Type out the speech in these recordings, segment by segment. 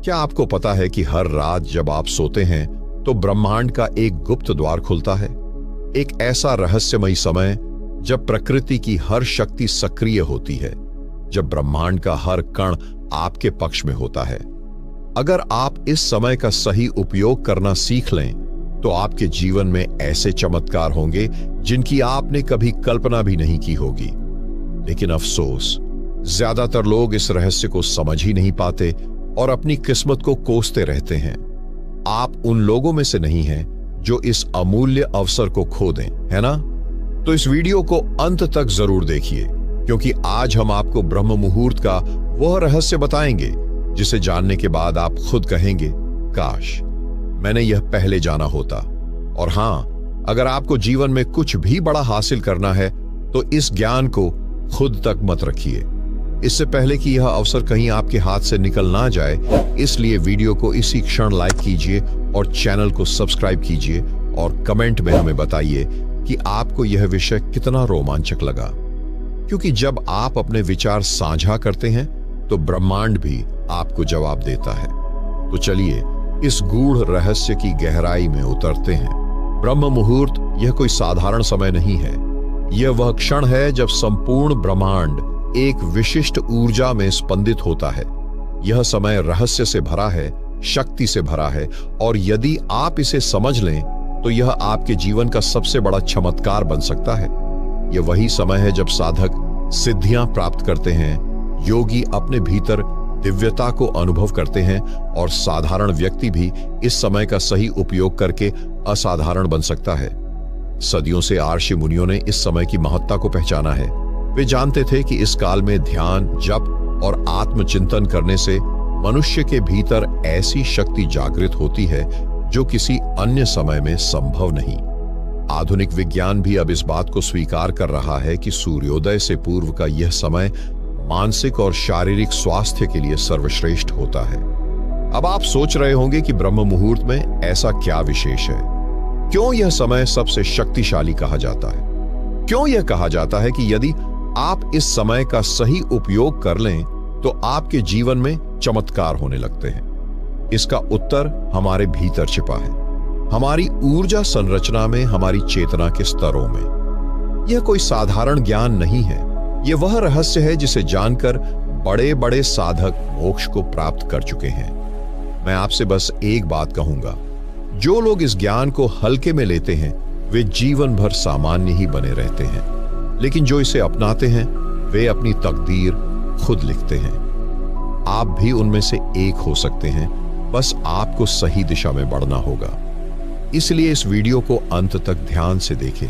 क्या आपको पता है कि हर रात जब आप सोते हैं तो ब्रह्मांड का एक गुप्त द्वार खुलता है? एक ऐसा रहस्यमयी समय जब प्रकृति की हर शक्ति सक्रिय होती है, जब ब्रह्मांड का हर कण आपके पक्ष में होता है। अगर आप इस समय का सही उपयोग करना सीख लें तो आपके जीवन में ऐसे चमत्कार होंगे जिनकी आपने कभी कल्पना भी नहीं की होगी। लेकिन अफसोस, ज्यादातर लोग इस रहस्य को समझ ही नहीं पाते और अपनी किस्मत को कोसते रहते हैं। आप उन लोगों में से नहीं हैं जो इस अमूल्य अवसर को खो दें, है ना? तो इस वीडियो को अंत तक जरूर देखिए, क्योंकि आज हम आपको ब्रह्म मुहूर्त का वह रहस्य बताएंगे जिसे जानने के बाद आप खुद कहेंगे, काश मैंने यह पहले जाना होता। और हां, अगर आपको जीवन में कुछ भी बड़ा हासिल करना है तो इस ज्ञान को खुद तक मत रखिए। इससे पहले कि यह अवसर कहीं आपके हाथ से निकल ना जाए, इसलिए वीडियो को इसी क्षण लाइक कीजिए और चैनल को सब्सक्राइब कीजिए और कमेंट में हमें बताइए कि आपको यह विषय कितना रोमांचक लगा। क्योंकि जब आप अपने विचार साझा करते हैं तो ब्रह्मांड भी आपको जवाब देता है। तो चलिए इस गूढ़ रहस्य की गहराई में उतरते हैं। ब्रह्म मुहूर्त यह कोई साधारण समय नहीं है। यह वह क्षण है जब संपूर्ण ब्रह्मांड एक विशिष्ट ऊर्जा में स्पंदित होता है। यह समय रहस्य से भरा है, शक्ति से भरा है, और यदि आप इसे समझ लें तो यह आपके जीवन का सबसे बड़ा चमत्कार बन सकता है। यह वही समय है जब साधक सिद्धियां प्राप्त करते हैं, योगी अपने भीतर दिव्यता को अनुभव करते हैं, और साधारण व्यक्ति भी इस समय का सही उपयोग करके असाधारण बन सकता है। सदियों से आर्षि मुनियों ने इस समय की महत्ता को पहचाना है। वे जानते थे कि इस काल में ध्यान, जप और आत्मचिंतन करने से मनुष्य के भीतर ऐसी शक्ति जागृत होती है जो किसी अन्य समय में संभव नहीं। आधुनिक विज्ञान भी अब इस बात को स्वीकार कर रहा है कि सूर्योदय से पूर्व का यह समय मानसिक और शारीरिक स्वास्थ्य के लिए सर्वश्रेष्ठ होता है। अब आप सोच रहे होंगे कि ब्रह्म मुहूर्त में ऐसा क्या विशेष है? क्यों यह समय सबसे शक्तिशाली कहा जाता है? क्यों यह कहा जाता है कि यदि आप इस समय का सही उपयोग कर लें तो आपके जीवन में चमत्कार होने लगते हैं? इसका उत्तर हमारे भीतर छिपा है, हमारी ऊर्जा संरचना में, हमारी चेतना के स्तरों में। यह कोई साधारण ज्ञान नहीं है। यह वह रहस्य है जिसे जानकर बड़े बड़े साधक मोक्ष को प्राप्त कर चुके हैं। मैं आपसे बस एक बात कहूंगा, जो लोग इस ज्ञान को हल्के में लेते हैं वे जीवन भर सामान्य ही बने रहते हैं, लेकिन जो इसे अपनाते हैं वे अपनी तकदीर खुद लिखते हैं। आप भी उनमें से एक हो सकते हैं, बस आपको सही दिशा में बढ़ना होगा। इसलिए इस वीडियो को अंत तक ध्यान से देखें,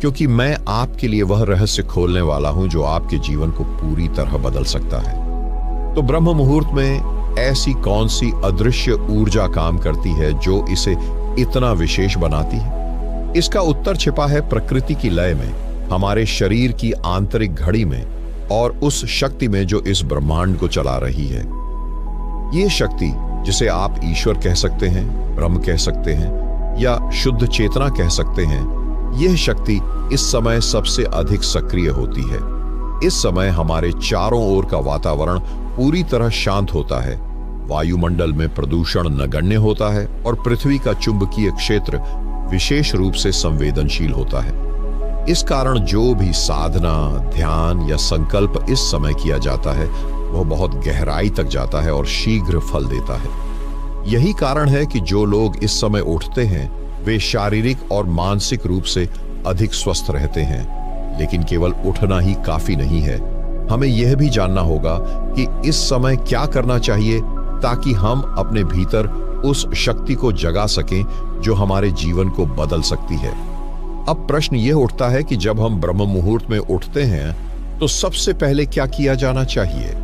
क्योंकि मैं आपके लिए वह रहस्य खोलने वाला हूं जो आपके जीवन को पूरी तरह बदल सकता है। तो ब्रह्म मुहूर्त में ऐसी कौन सी अदृश्य ऊर्जा काम करती है जो इसे इतना विशेष बनाती है? इसका उत्तर छिपा है प्रकृति की लय में, हमारे शरीर की आंतरिक घड़ी में, और उस शक्ति में जो इस ब्रह्मांड को चला रही है। ये शक्ति, जिसे आप ईश्वर कह सकते हैं, ब्रह्म कह सकते हैं, या शुद्ध चेतना कह सकते हैं, यह शक्ति इस समय सबसे अधिक सक्रिय होती है। इस समय हमारे चारों ओर का वातावरण पूरी तरह शांत होता है, वायुमंडल में प्रदूषण नगण्य होता है, और पृथ्वी का चुंबकीय क्षेत्र विशेष रूप से संवेदनशील होता है। इस कारण जो भी साधना, ध्यान या संकल्प इस समय किया जाता है वह बहुत गहराई तक जाता है और शीघ्र फल देता है। यही कारण है कि जो लोग इस समय उठते हैं वे शारीरिक और मानसिक रूप से अधिक स्वस्थ रहते हैं। लेकिन केवल उठना ही काफी नहीं है, हमें यह भी जानना होगा कि इस समय क्या करना चाहिए ताकि हम अपने भीतर उस शक्ति को जगा सकें जो हमारे जीवन को बदल सकती है। अब प्रश्न यह उठता है कि जब हम ब्रह्म मुहूर्त में उठते हैं तो सबसे पहले क्या किया जाना चाहिए?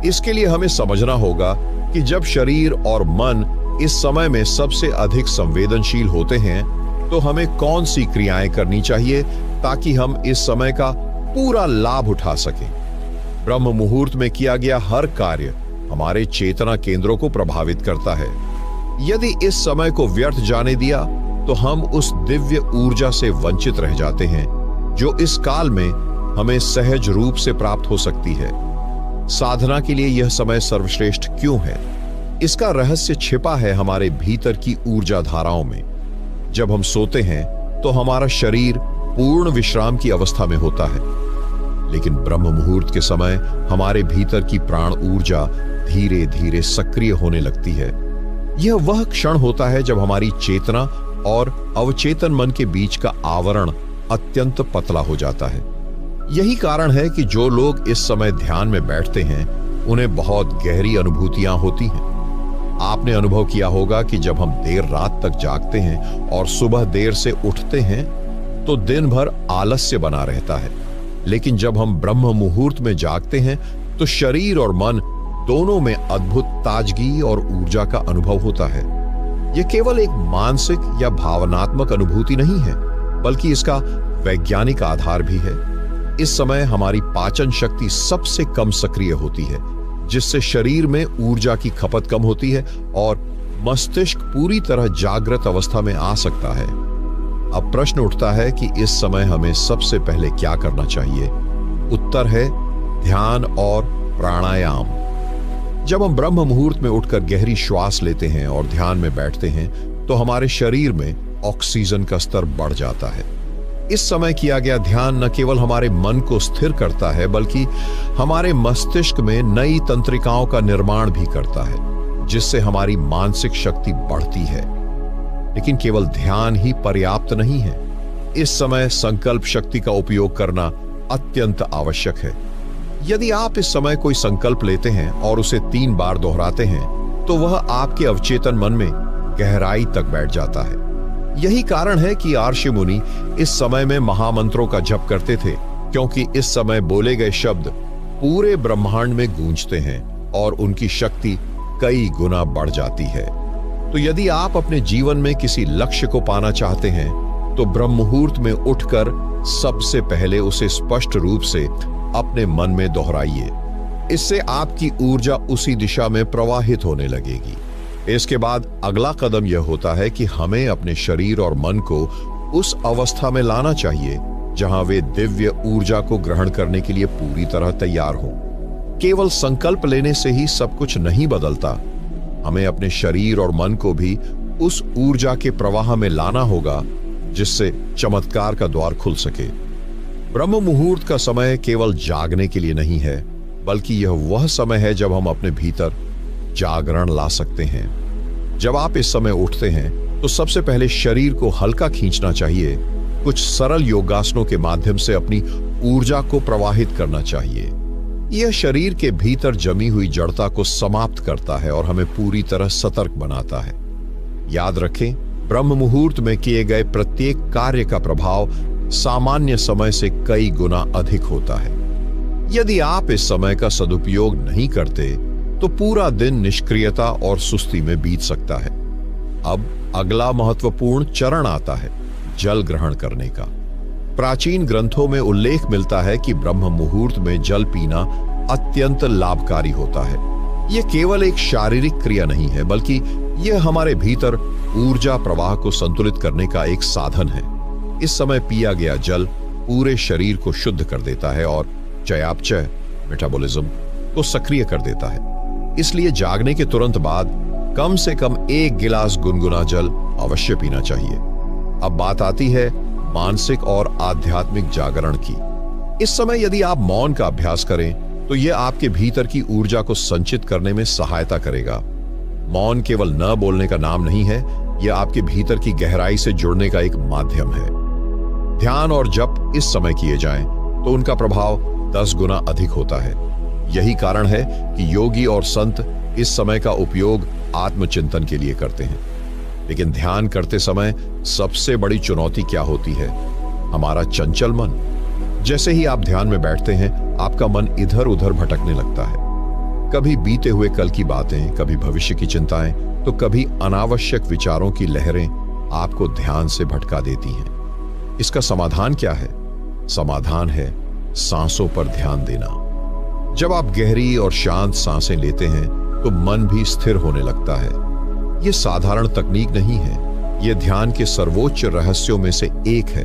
इसके लिए हमें समझना होगा कि जब शरीर और मन इस समय में सबसे अधिक संवेदनशील होते हैं तो हमें कौन सी क्रियाएं करनी चाहिए ताकि हम इस समय का पूरा लाभ उठा सकें। ब्रह्म मुहूर्त में किया गया हर कार्य हमारे चेतना केंद्रों को प्रभावित करता है। यदि इस समय को व्यर्थ जाने दिया तो हम उस दिव्य ऊर्जा से वंचित रह जाते हैं जो इस काल में हमें सहज रूप से प्राप्त हो सकती है। साधना के लिए यह समय सर्वश्रेष्ठ क्यों है? इसका रहस्य छिपा है हमारे भीतर की ऊर्जा धाराओं में। जब हम सोते हैं तो हमारा शरीर पूर्ण विश्राम की अवस्था में होता है, लेकिन ब्रह्म मुहूर्त के समय हमारे भीतर की प्राण ऊर्जा धीरे धीरे सक्रिय होने लगती है। यह वह क्षण होता है जब हमारी चेतना और अवचेतन मन के बीच का आवरण अत्यंत पतला हो जाता है। यही कारण है कि जो लोग इस समय ध्यान में बैठते हैं उन्हें बहुत गहरी अनुभूतियां होती हैं। आपने अनुभव किया होगा कि जब हम देर रात तक जागते हैं और सुबह देर से उठते हैं तो दिन भर आलस्य बना रहता है, लेकिन जब हम ब्रह्म मुहूर्त में जागते हैं तो शरीर और मन दोनों में अद्भुत ताजगी और ऊर्जा का अनुभव होता है। यह केवल एक मानसिक या भावनात्मक अनुभूति नहीं है, बल्कि इसका वैज्ञानिक आधार भी है। इस समय हमारी पाचन शक्ति सबसे कम सक्रिय होती है, जिससे शरीर में ऊर्जा की खपत कम होती है और मस्तिष्क पूरी तरह जागृत अवस्था में आ सकता है। अब प्रश्न उठता है कि इस समय हमें सबसे पहले क्या करना चाहिए। उत्तर है ध्यान और प्राणायाम। जब हम ब्रह्म मुहूर्त में उठकर गहरी श्वास लेते हैं और ध्यान में बैठते हैं तो हमारे शरीर में ऑक्सीजन का स्तर बढ़ जाता है। इस समय किया गया ध्यान न केवल हमारे मन को स्थिर करता है, बल्कि हमारे मस्तिष्क में नई तंत्रिकाओं का निर्माण भी करता है, जिससे हमारी मानसिक शक्ति बढ़ती है। लेकिन केवल ध्यान ही पर्याप्त नहीं है। इस समय संकल्प शक्ति का उपयोग करना अत्यंत आवश्यक है। यदि आप इस समय कोई संकल्प लेते हैं और उसे 3 बार दोहराते हैं तो वह आपके अवचेतन मन में गहराई तक बैठ जाता है। यही कारण है कि आर्षि मुनि इस समय में महामंत्रों का जप करते थे, क्योंकि इस समय बोले गए शब्द पूरे ब्रह्मांड में गूंजते हैं और उनकी शक्ति कई गुना बढ़ जाती है। तो यदि आप अपने जीवन में किसी लक्ष्य को पाना चाहते हैं तो ब्रह्म मुहूर्त में उठकर सबसे पहले उसे स्पष्ट रूप से अपने मन में दोहराइए। इससे आपकी ऊर्जा उसी दिशा में प्रवाहित होने लगेगी। इसके बाद अगला कदम यह होता है कि हमें अपने शरीर और मन को उस अवस्था में लाना चाहिए जहां वे दिव्य ऊर्जा को ग्रहण करने के लिए पूरी तरह तैयार हों। केवल संकल्प लेने से ही सब कुछ नहीं बदलता। हमें अपने शरीर और मन को भी उस ऊर्जा के प्रवाह में लाना होगा जिससे चमत्कार का द्वार खुल सके। ब्रह्म मुहूर्त का समय केवल जागने के लिए नहीं है, बल्कि यह वह समय है जब हम अपने भीतर जागरण ला सकते हैं। जब आप इस समय उठते हैं तो सबसे पहले शरीर को हल्का खींचना चाहिए। कुछ सरल योगासनों के माध्यम से अपनी ऊर्जा को प्रवाहित करना चाहिए। यह शरीर के भीतर जमी हुई जड़ता को समाप्त करता है और हमें पूरी तरह सतर्क बनाता है। याद रखें, ब्रह्म मुहूर्त में किए गए प्रत्येक कार्य का प्रभाव सामान्य समय से कई गुना अधिक होता है। यदि आप इस समय का सदुपयोग नहीं करते तो पूरा दिन निष्क्रियता और सुस्ती में बीत सकता है। अब अगला महत्वपूर्ण चरण आता है जल ग्रहण करने का। प्राचीन ग्रंथों में उल्लेख मिलता है कि ब्रह्म मुहूर्त में जल पीना अत्यंत लाभकारी होता है। यह केवल एक शारीरिक क्रिया नहीं है, बल्कि यह हमारे भीतर ऊर्जा प्रवाह को संतुलित करने का एक साधन है। इस समय पिया गया जल पूरे शरीर को शुद्ध कर देता है और चयापचय मेटाबॉलिज्म को सक्रिय कर देता है। इसलिए जागने के तुरंत बाद कम से कम 1 गिलास गुनगुना जल अवश्य पीना चाहिए। अब बात आती है मानसिक और आध्यात्मिक जागरण की। इस समय यदि आप मौन का अभ्यास करें तो यह आपके भीतर की ऊर्जा को संचित करने में सहायता करेगा। मौन केवल न बोलने का नाम नहीं है, यह आपके भीतर की गहराई से जुड़ने का एक माध्यम है। ध्यान और जप इस समय किए जाएं तो उनका प्रभाव 10 गुना अधिक होता है। यही कारण है कि योगी और संत इस समय का उपयोग आत्मचिंतन के लिए करते हैं। लेकिन ध्यान करते समय सबसे बड़ी चुनौती क्या होती है? हमारा चंचल मन। जैसे ही आप ध्यान में बैठते हैं, आपका मन इधर उधर भटकने लगता है। कभी बीते हुए कल की बातें, कभी भविष्य की चिंताएं, तो कभी अनावश्यक विचारों की लहरें आपको ध्यान से भटका देती हैं। इसका समाधान क्या है? समाधान है सांसों पर ध्यान देना। जब आप गहरी और शांत सांसें लेते हैं तो मन भी स्थिर होने लगता है। यह साधारण तकनीक नहीं है, यह ध्यान के सर्वोच्च रहस्यों में से एक है।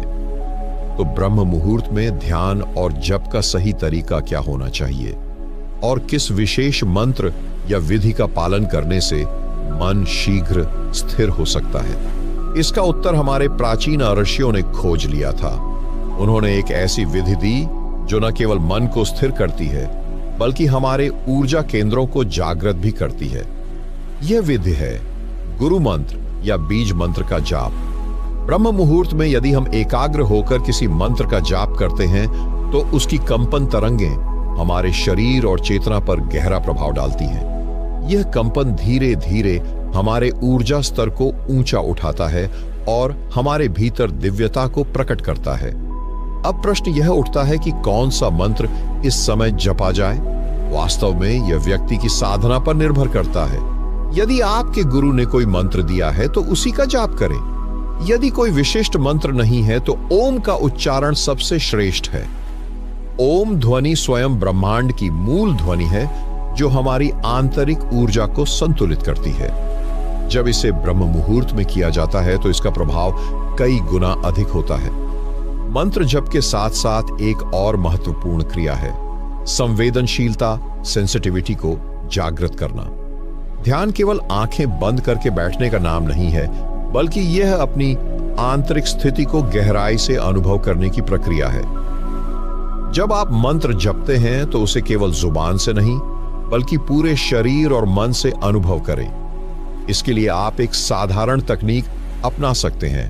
तो ब्रह्म मुहूर्त में ध्यान और जप का सही तरीका क्या होना चाहिए और किस विशेष मंत्र या विधि का पालन करने से मन शीघ्र स्थिर हो सकता है? इसका उत्तर हमारे प्राचीन ऋषियों ने खोज लिया था। उन्होंने एक ऐसी विधि दी जो न केवल मन को स्थिर करती है बल्कि हमारे ऊर्जा केंद्रों को जागृत भी करती है। यह विधि है गुरु मंत्र या बीज मंत्र का जाप। ब्रह्म मुहूर्त में यदि हम एकाग्र होकर किसी मंत्र का जाप करते हैं तो उसकी कंपन तरंगें हमारे शरीर और चेतना पर गहरा प्रभाव डालती हैं। यह कंपन धीरे धीरे हमारे ऊर्जा स्तर को ऊंचा उठाता है और हमारे भीतर दिव्यता को प्रकट करता है। अब प्रश्न यह उठता है कि कौन सा मंत्र इस समय जपा जाए। वास्तव में यह व्यक्ति की साधना पर निर्भर करता है। यदि आपके गुरु ने कोई मंत्र दिया है तो उसी का जाप करें। यदि कोई विशिष्ट मंत्र नहीं है तो ओम का उच्चारण सबसे श्रेष्ठ है। ओम ध्वनि स्वयं ब्रह्मांड की मूल ध्वनि है जो हमारी आंतरिक ऊर्जा को संतुलित करती है। जब इसे ब्रह्म मुहूर्त में किया जाता है तो इसका प्रभाव कई गुना अधिक होता है। मंत्र जप के साथ साथ एक और महत्वपूर्ण क्रिया है संवेदनशीलता, सेंसिटिविटी को जागृत करना। ध्यान केवल आंखें बंद करके बैठने का नाम नहीं है बल्कि यह अपनी आंतरिक स्थिति को गहराई से अनुभव करने की प्रक्रिया है। जब आप मंत्र जपते हैं तो उसे केवल जुबान से नहीं बल्कि पूरे शरीर और मन से अनुभव करें। इसके लिए आप एक साधारण तकनीक अपना सकते हैं।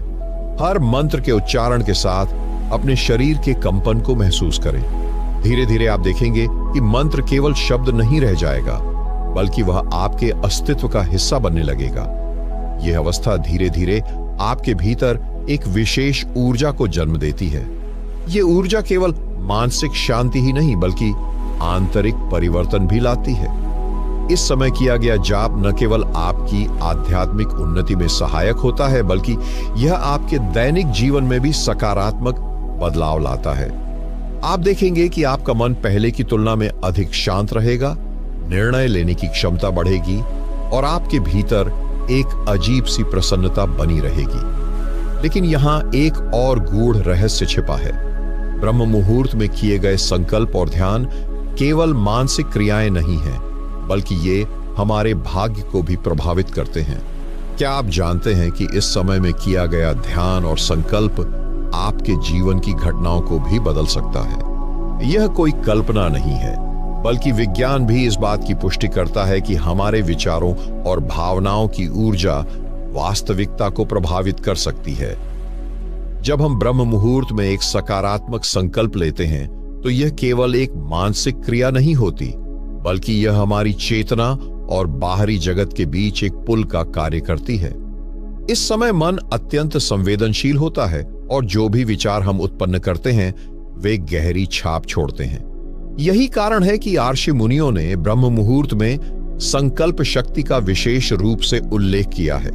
हर मंत्र के उच्चारण के साथ अपने शरीर के कंपन को महसूस करें। धीरे धीरे आप देखेंगे कि मंत्र केवल शब्द नहीं रह जाएगा बल्कि वह आपके अस्तित्व का हिस्सा बनने लगेगा। यह अवस्था धीरे धीरे आपके भीतर एक विशेष ऊर्जा को जन्म देती है। यह ऊर्जा केवल मानसिक शांति ही नहीं बल्कि आंतरिक परिवर्तन भी लाती है। इस समय किया गया जाप न केवल आपकी आध्यात्मिक उन्नति में सहायक होता है बल्कि यह आपके दैनिक जीवन में भी सकारात्मक बदलाव लाता है। आप देखेंगे कि आपका मन पहले की तुलना में अधिक शांत रहेगा, निर्णय लेने की क्षमता बढ़ेगी और आपके भीतर एक अजीब सी प्रसन्नता बनी रहेगी। लेकिन यहां एक और गूढ़ रहस्य छिपा है। ब्रह्म मुहूर्त में किए गए संकल्प और ध्यान केवल मानसिक क्रियाएं नहीं हैं बल्कि ये हमारे भाग्य को भी प्रभावित करते हैं। क्या आप जानते हैं कि इस समय में किया गया ध्यान और संकल्प आपके जीवन की घटनाओं को भी बदल सकता है? यह कोई कल्पना नहीं है बल्कि विज्ञान भी इस बात की पुष्टि करता है कि हमारे विचारों और भावनाओं की ऊर्जा वास्तविकता को प्रभावित कर सकती है। जब हम ब्रह्म मुहूर्त में एक सकारात्मक संकल्प लेते हैं तो यह केवल एक मानसिक क्रिया नहीं होती बल्कि यह हमारी चेतना और बाहरी जगत के बीच एक पुल का कार्य करती है। इस समय मन अत्यंत संवेदनशील होता है और जो भी विचार हम उत्पन्न करते हैं वे गहरी छाप छोड़ते हैं। यही कारण है कि आर्षि मुनियों ने ब्रह्म मुहूर्त में संकल्प शक्ति का विशेष रूप से उल्लेख किया है।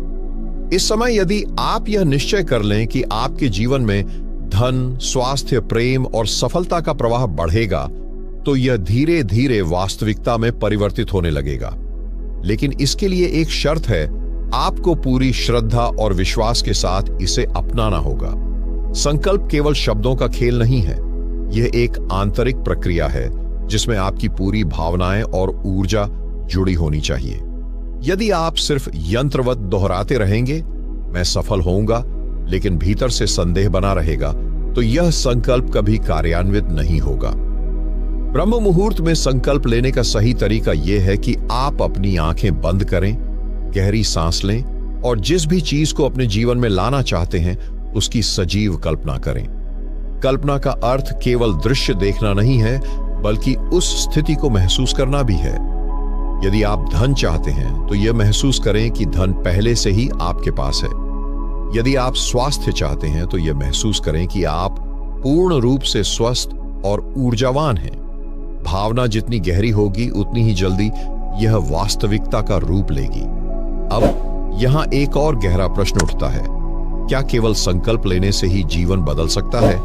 इस समय यदि आप यह निश्चय कर लें कि आपके जीवन में धन, स्वास्थ्य, प्रेम और सफलता का प्रवाह बढ़ेगा तो यह धीरे धीरे वास्तविकता में परिवर्तित होने लगेगा। लेकिन इसके लिए एक शर्त है, आपको पूरी श्रद्धा और विश्वास के साथ इसे अपनाना होगा। संकल्प केवल शब्दों का खेल नहीं है, यह एक आंतरिक प्रक्रिया है जिसमें आपकी पूरी भावनाएं और ऊर्जा जुड़ी होनी चाहिए। यदि आप सिर्फ यंत्रवत दोहराते रहेंगे, मैं सफल होऊंगा, लेकिन भीतर से संदेह बना रहेगा, तो यह संकल्प कभी कार्यान्वित नहीं होगा। ब्रह्म मुहूर्त में संकल्प लेने का सही तरीका यह है कि आप अपनी आंखें बंद करें, गहरी सांस लें और जिस भी चीज को अपने जीवन में लाना चाहते हैं उसकी सजीव कल्पना करें। कल्पना का अर्थ केवल दृश्य देखना नहीं है बल्कि उस स्थिति को महसूस करना भी है। यदि आप धन चाहते हैं तो यह महसूस करें कि धन पहले से ही आपके पास है। यदि आप स्वास्थ्य चाहते हैं तो यह महसूस करें कि आप पूर्ण रूप से स्वस्थ और ऊर्जावान हैं। भावना जितनी गहरी होगी उतनी ही जल्दी यह वास्तविकता का रूप लेगी। अब यहां एक और गहरा प्रश्न उठता है, क्या केवल संकल्प लेने से ही जीवन बदल सकता है